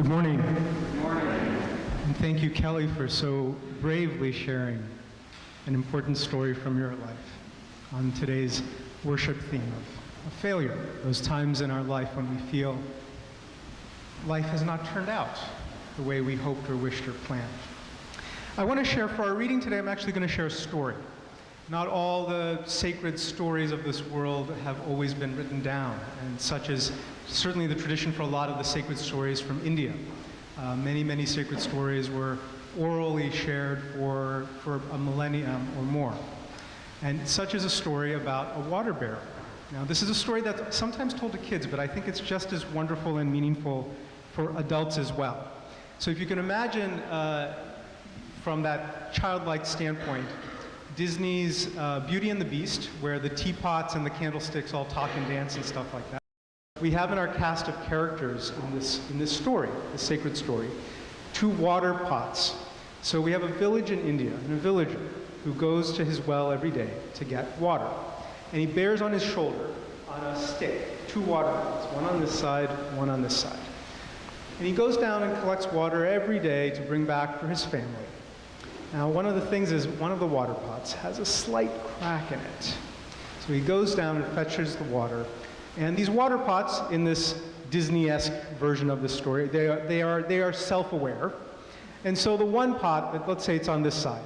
Good morning. Good morning. And thank you, Kelly, for so bravely sharing an important story from your life on today's worship theme of failure, those times in our life when we feel life has not turned out the way we hoped or wished or planned. I want to share, for our reading today, I'm actually going to share a story. Not all the sacred stories of this world have always been written down, and such is certainly the tradition for a lot of the sacred stories from India. Many sacred stories were orally shared for a millennium or more. And such is a story about a water bearer. Now, this is a story that's sometimes told to kids, but I think it's just as wonderful and meaningful for adults as well. So if you can imagine from that childlike standpoint, Disney's Beauty and the Beast, where the teapots and the candlesticks all talk and dance and stuff like that. We have in our cast of characters in this story, this sacred story, 2 water pots. So we have a village in India, and a villager who goes to his well every day to get water. And he bears on his shoulder, on a stick, 2 water pots, one on this side, one on this side. And he goes down and collects water every day to bring back for his family. Now, one of the things is one of the water pots has a slight crack in it. So he goes down and fetches the water. And these water pots, in this Disney-esque version of the story, they are self-aware. And so the one pot, let's say it's on this side,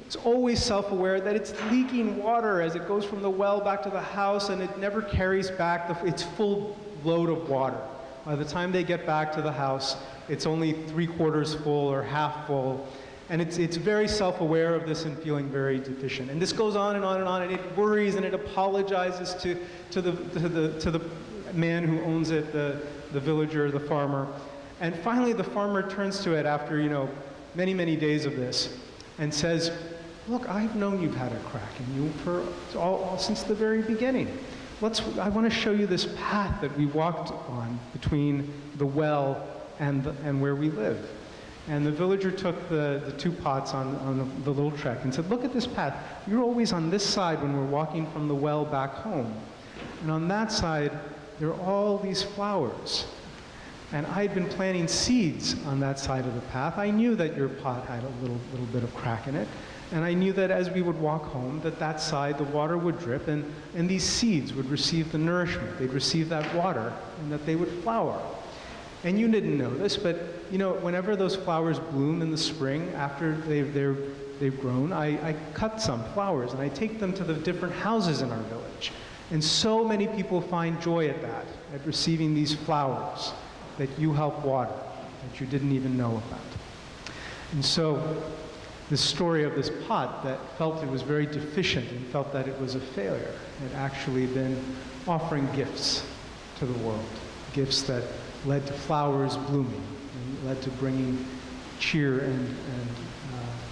it's always self-aware that it's leaking water as it goes from the well back to the house, and it never carries back its full load of water. By the time they get back to the house, it's only 3/4 full or half full. And it's very self-aware of this and feeling very deficient. And this goes on and on and on, and it worries and it apologizes to the man who owns it, the villager, the farmer. And finally, the farmer turns to it after many days of this, and says, "Look, I've known you've had a crack in you for all since the very beginning. I want to show you this path that we walked on between the well and where we live." And the villager took the 2 pots on the little trek and said, "Look at this path. You're always on this side when we're walking from the well back home. And on that side, there are all these flowers. And I had been planting seeds on that side of the path. I knew that your pot had a little bit of crack in it. And I knew that as we would walk home, that side, the water would drip, and these seeds would receive the nourishment. They'd receive that water, and that they would flower. And you didn't know this, but whenever those flowers bloom in the spring, after they've grown, I cut some flowers, and I take them to the different houses in our village. And so many people find joy at that, at receiving these flowers that you help water, that you didn't even know about." And so, this story of this pot that felt it was very deficient and felt that it was a failure had actually been offering gifts to the world, gifts that led to flowers blooming and led to bringing cheer and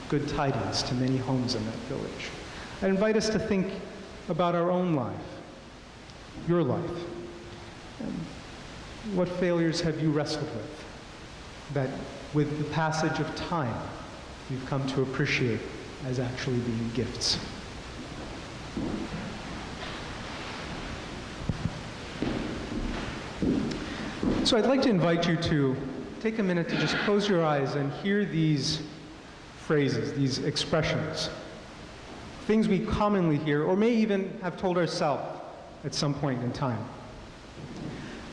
good tidings to many homes in that village. I invite us to think about our own life, your life. And what failures have you wrestled with that, with the passage of time, you've come to appreciate as actually being gifts? So I'd like to invite you to take a minute to just close your eyes and hear these phrases, these expressions, things we commonly hear or may even have told ourselves at some point in time.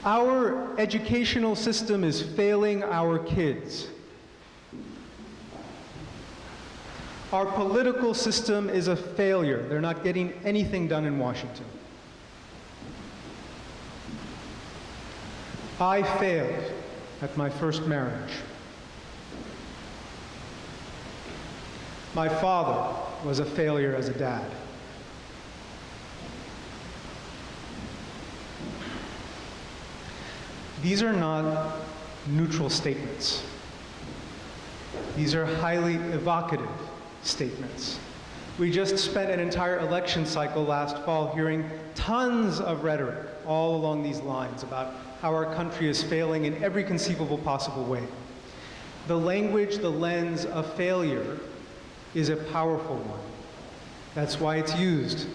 Our educational system is failing our kids. Our political system is a failure. They're not getting anything done in Washington. I failed at my first marriage. My father was a failure as a dad. These are not neutral statements. These are highly evocative statements. We just spent an entire election cycle last fall hearing tons of rhetoric all along these lines about how our country is failing in every conceivable possible way. The language, the lens of failure is a powerful one. That's why it's used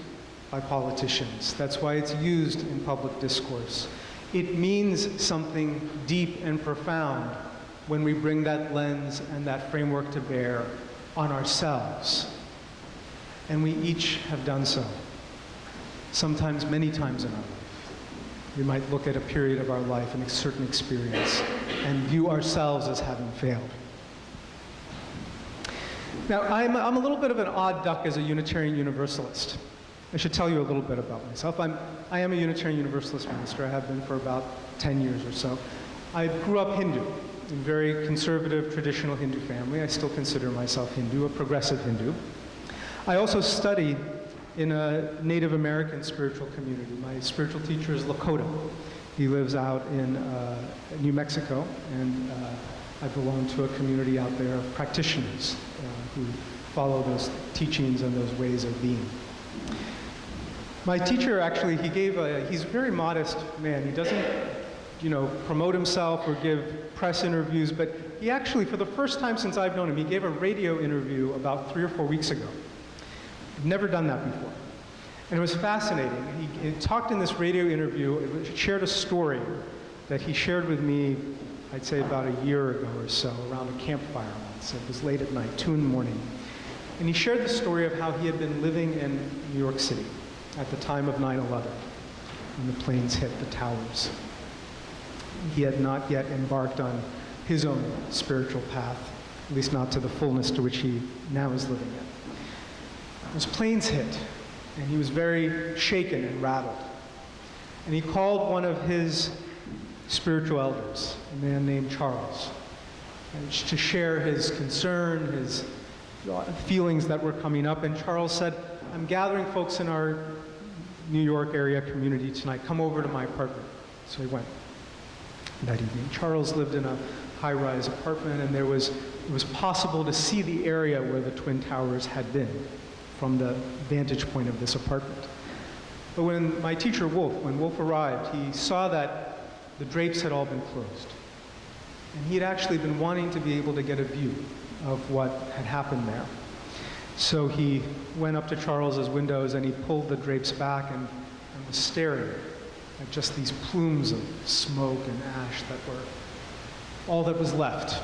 by politicians. That's why it's used in public discourse. It means something deep and profound when we bring that lens and that framework to bear on ourselves. And we each have done so, sometimes many times in our life. We might look at a period of our life and a certain experience and view ourselves as having failed. Now, I'm a little bit of an odd duck as a Unitarian Universalist. I should tell you a little bit about myself. I am a Unitarian Universalist minister. I have been for about 10 years or so. I grew up Hindu, in a very conservative, traditional Hindu family. I still consider myself Hindu, a progressive Hindu. I also study in a Native American spiritual community. My spiritual teacher is Lakota. He lives out in New Mexico, and I belong to a community out there of practitioners who follow those teachings and those ways of being. My teacher actually, he's a very modest man. He doesn't, promote himself or give press interviews, but he actually, for the first time since I've known him, he gave a radio interview about 3 or 4 weeks ago. I've never done that before. And it was fascinating. He talked in this radio interview, shared a story that he shared with me, I'd say about a year ago or so, around a campfire once. It was late at night, 2 in the morning. And he shared the story of how he had been living in New York City at the time of 9/11, when the planes hit the towers. He had not yet embarked on his own spiritual path, at least not to the fullness to which he now is living in. Those planes hit, and he was very shaken and rattled. And he called one of his spiritual elders, a man named Charles, to share his concern, his feelings that were coming up. And Charles said, "I'm gathering folks in our New York area community tonight. Come over to my apartment." So he went that evening. Charles lived in a high-rise apartment, and it was possible to see the area where the Twin Towers had been from the vantage point of this apartment. But when my teacher when Wolf arrived, he saw that the drapes had all been closed. And he had actually been wanting to be able to get a view of what had happened there. So he went up to Charles's windows and he pulled the drapes back and was staring at just these plumes of smoke and ash that were all that was left.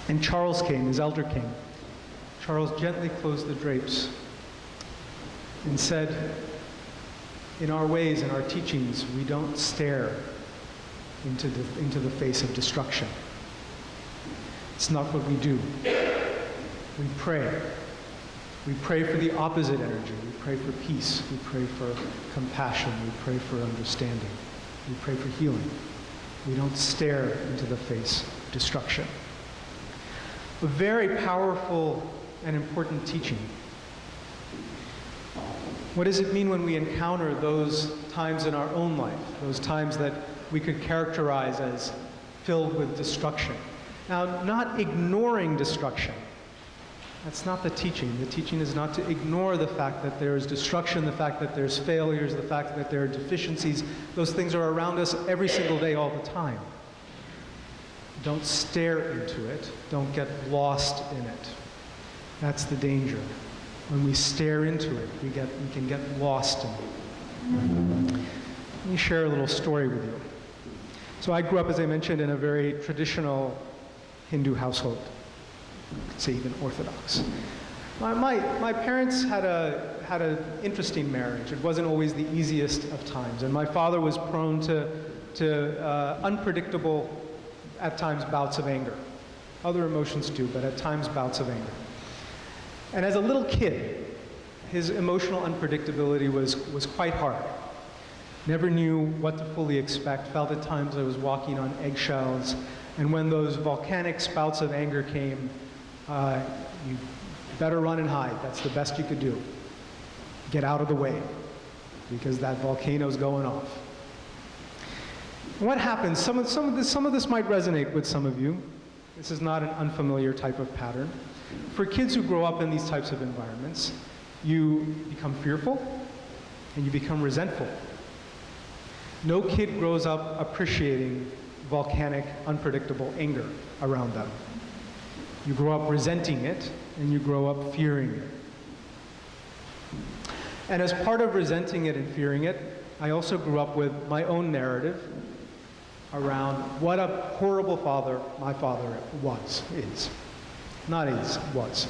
And Charles came, his elder came. Charles gently closed the drapes and said, "In our ways, in our teachings, we don't stare into the face of destruction. It's not what we do. We pray. We pray for the opposite energy. We pray for peace. We pray for compassion. We pray for understanding. We pray for healing. We don't stare into the face of destruction." A very powerful and important teaching. What does it mean when we encounter those times in our own life, those times that we could characterize as filled with destruction? Now, not ignoring destruction. That's not the teaching. The teaching is not to ignore the fact that there is destruction, the fact that there's failures, the fact that there are deficiencies. Those things are around us every single day, all the time. Don't stare into it. Don't get lost in it. That's the danger. When we stare into it, we can get lost in it. Let me share a little story with you. So I grew up, as I mentioned, in a very traditional Hindu household. You could say even Orthodox. My parents had an interesting marriage. It wasn't always the easiest of times, and my father was prone to unpredictable, at times, bouts of anger. Other emotions too, but at times bouts of anger. And as a little kid, his emotional unpredictability was quite hard. Never knew what to fully expect, felt at times I was walking on eggshells, and when those volcanic spouts of anger came, you better run and hide. That's the best you could do. Get out of the way, because that volcano's going off. And what happens? Some of this might resonate with some of you. This is not an unfamiliar type of pattern. For kids who grow up in these types of environments, you become fearful and you become resentful. No kid grows up appreciating volcanic, unpredictable anger around them. You grow up resenting it, and you grow up fearing it. And as part of resenting it and fearing it, I also grew up with my own narrative around what a horrible father my father is. Not is, was.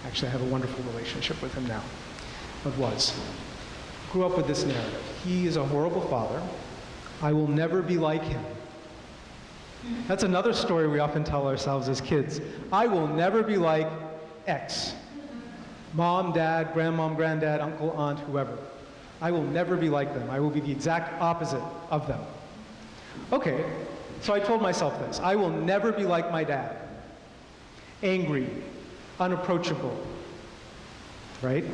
Actually, I have a wonderful relationship with him now, but was. Grew up with this narrative. He is a horrible father. I will never be like him. That's another story we often tell ourselves as kids. I will never be like X. Mom, dad, grandmom, granddad, uncle, aunt, whoever. I will never be like them. I will be the exact opposite of them. Okay, so I told myself this. I will never be like my dad. Angry, unapproachable, right?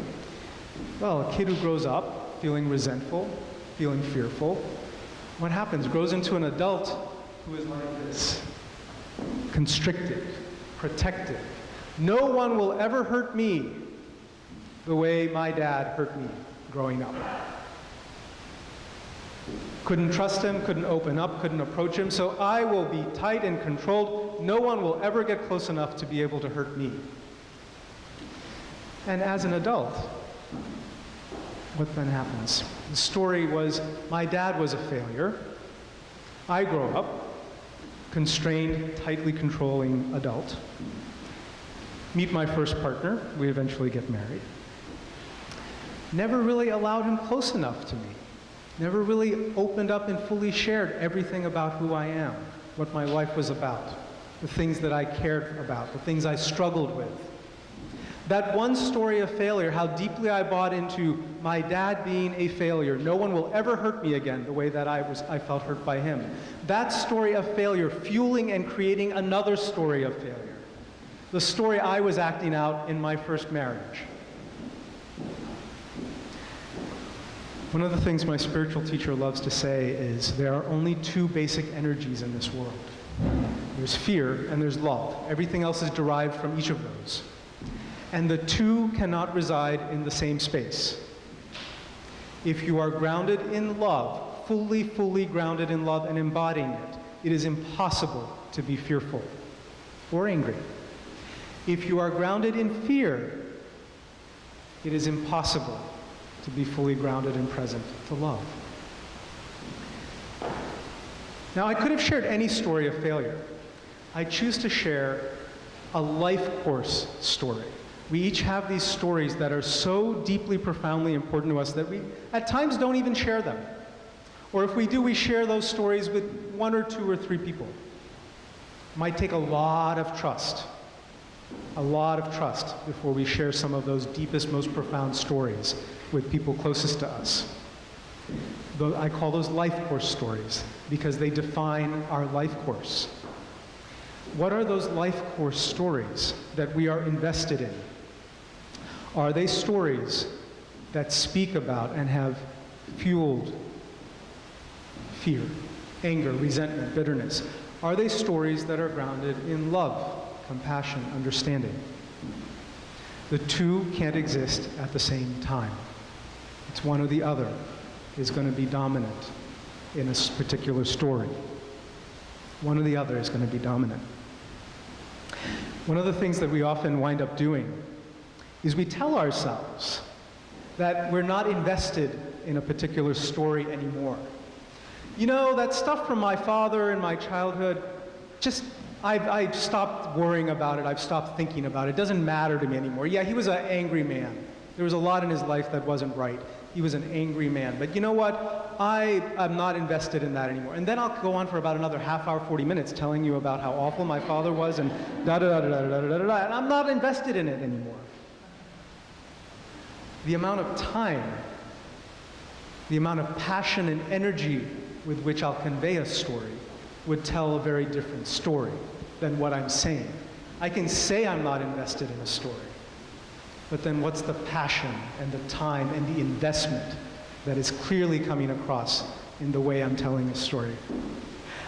Well, a kid who grows up feeling resentful, feeling fearful, what happens? Grows into an adult who is like this, constricted, protected. No one will ever hurt me the way my dad hurt me growing up. Couldn't trust him, couldn't open up, couldn't approach him, so I will be tight and controlled. No one will ever get close enough to be able to hurt me. And as an adult, what then happens? The story was, my dad was a failure. I grow up, constrained, tightly controlling adult. Meet my first partner, we eventually get married. Never really allowed him close enough to me. Never really opened up and fully shared everything about who I am, what my life was about, the things that I cared about, the things I struggled with. That one story of failure, how deeply I bought into my dad being a failure. No one will ever hurt me again the way that I felt hurt by him. That story of failure fueling and creating another story of failure. The story I was acting out in my first marriage. One of the things my spiritual teacher loves to say is there are only two basic energies in this world. There's fear and there's love. Everything else is derived from each of those. And the two cannot reside in the same space. If you are grounded in love, fully grounded in love and embodying it, it is impossible to be fearful or angry. If you are grounded in fear, it is impossible to be fully grounded and present to love. Now, I could have shared any story of failure. I choose to share a life course story. We each have these stories that are so deeply, profoundly important to us that we, at times, don't even share them. Or if we do, we share those stories with one or two or three people. It might take a lot of trust before we share some of those deepest, most profound stories with people closest to us. I call those life course stories because they define our life course. What are those life course stories that we are invested in? Are they stories that speak about and have fueled fear, anger, resentment, bitterness? Are they stories that are grounded in love, compassion, understanding? The two can't exist at the same time. It's one or the other is going to be dominant in a particular story. One or the other is going to be dominant. One of the things that we often wind up doing is we tell ourselves that we're not invested in a particular story anymore. You know, that stuff from my father in my childhood, I've stopped worrying about it. I've stopped thinking about it. It doesn't matter to me anymore. Yeah, he was an angry man. There was a lot in his life that wasn't right. He was an angry man. But you know what? I am not invested in that anymore. And then I'll go on for about another half hour, 40 minutes telling you about how awful my father was and da-da-da-da-da-da-da-da, and I'm not invested in it anymore. The amount of time, the amount of passion and energy with which I'll convey a story would tell a very different story than what I'm saying. I can say I'm not invested in a story, but then what's the passion and the time and the investment that is clearly coming across in the way I'm telling a story?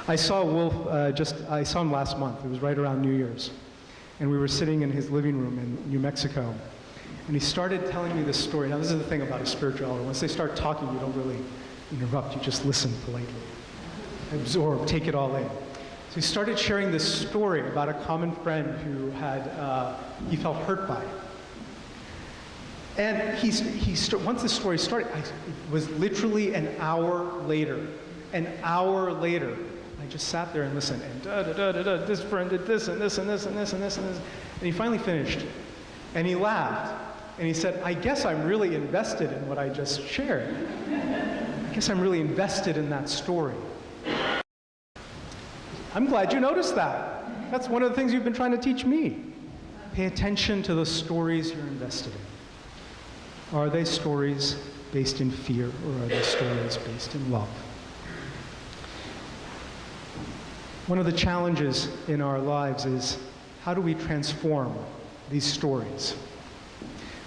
I saw Wolf, I saw him last month. It was right around New Year's. And we were sitting in his living room in New Mexico. And he started telling me this story. Now, this is the thing about a spiritual elder. Once they start talking, you don't really interrupt. You just listen politely. Absorb, take it all in. So he started sharing this story about a common friend who had, he felt hurt by. And once the story started, it was literally an hour later. An hour later, I just sat there and listened, and this friend did this, and this, and this, and this, and this, and this. And he finally finished. And he laughed. And he said, I guess I'm really invested in what I just shared. I guess I'm really invested in that story. I'm glad you noticed that. That's one of the things you've been trying to teach me. Pay attention to the stories you're invested in. Are they stories based in fear, or are they stories based in love? One of the challenges in our lives is, how do we transform these stories?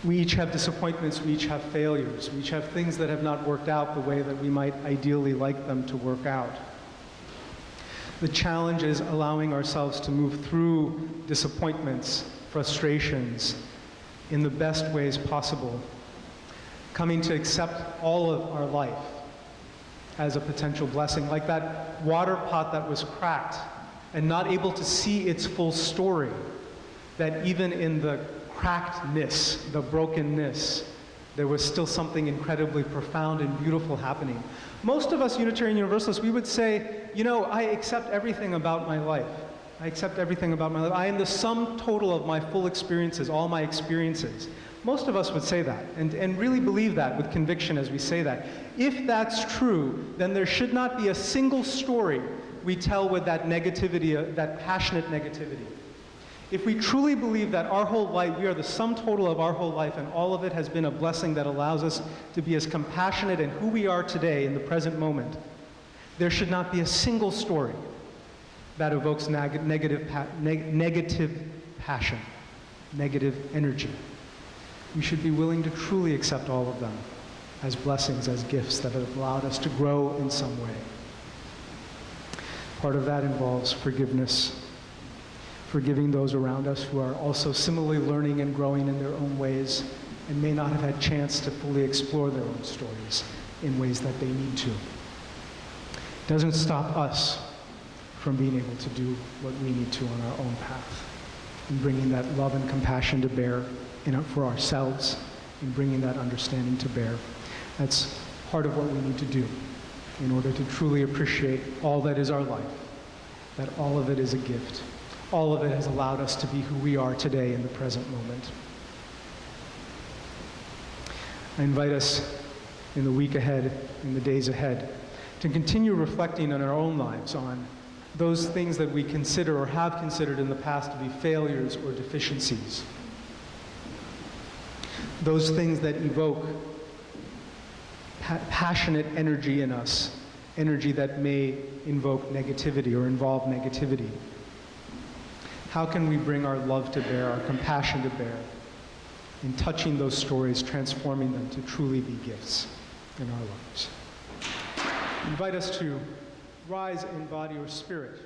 We each have disappointments, we each have failures, we each have things that have not worked out the way that we might ideally like them to work out. The challenge is allowing ourselves to move through disappointments, frustrations, in the best ways possible, coming to accept all of our life as a potential blessing, like that water pot that was cracked and not able to see its full story, that even in the crackedness, the brokenness, there was still something incredibly profound and beautiful happening. Most of us Unitarian Universalists, we would say, you know, I accept everything about my life. I accept everything about my life. I am the sum total of my full experiences, all my experiences. Most of us would say that, and really believe that with conviction as we say that. If that's true, then there should not be a single story we tell with that negativity, that passionate negativity. If we truly believe that our whole life, we are the sum total of our whole life, and all of it has been a blessing that allows us to be as compassionate in who we are today in the present moment, there should not be a single story that evokes negative passion, negative energy. We should be willing to truly accept all of them as blessings, as gifts that have allowed us to grow in some way. Part of that involves forgiveness, forgiving those around us who are also similarly learning and growing in their own ways and may not have had a chance to fully explore their own stories in ways that they need to. It doesn't stop us from being able to do what we need to on our own path, and bringing that love and compassion to bear for ourselves, and bringing that understanding to bear. That's part of what we need to do in order to truly appreciate all that is our life, that all of it is a gift. All of it has allowed us to be who we are today in the present moment. I invite us in the week ahead, in the days ahead, to continue reflecting on our own lives, on those things that we consider or have considered in the past to be failures or deficiencies. Those things that evoke passionate energy in us, energy that may invoke negativity or involve negativity. How can we bring our love to bear, our compassion to bear, in touching those stories, transforming them to truly be gifts in our lives? I invite us to rise in body or spirit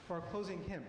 for our closing hymn.